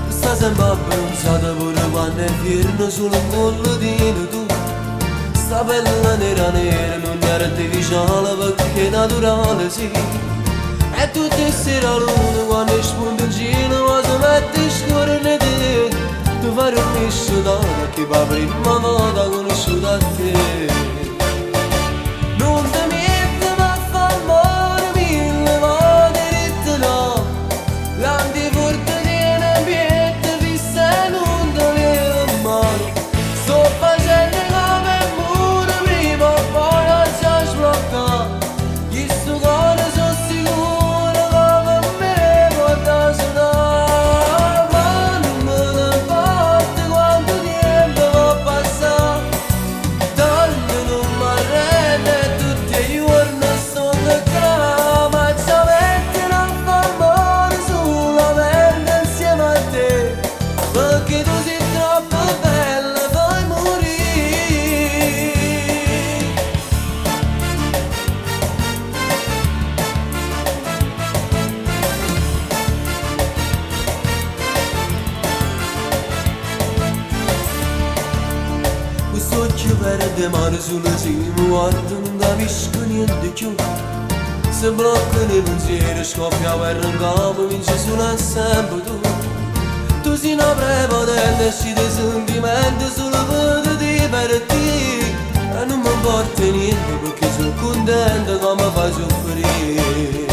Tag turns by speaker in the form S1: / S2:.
S1: Sta sempre abbronzata pure quando è vierno sulle collatine tu. Sta pelle nera nera non è artificiale perché è naturale sì. E tutte le sere a luna quando spunta in cielo ma si mette scorrere te. Tu fai un misto d'ana che va prima volta conosciuta a te. Non ti metti ma fa amore mille volte detto no. L'antiforte tiene ambiente fissa e non ti viene mai. Sto facendo come il muro prima o poi non si sblocca. Questo cuore sono sicuro come me porta suonare. Ma non me ne importa quanto tempo va a passare. Tanto non mi arrendo e tutti i giorni sto qua. Ma ci mettono a far amore solamente insieme a te. Perché tu sei troppo bella, puoi morire. Questo occhio verde mare sulla cima, guarda non capisco niente più. Se blocca nei pensieri, scoppia guerra in capo, vince solo e sempre tu. Tu sei una prepotente, esci dei sentimenti solo per te, per te. E non mi importa niente perché sono contento come fai soffrire.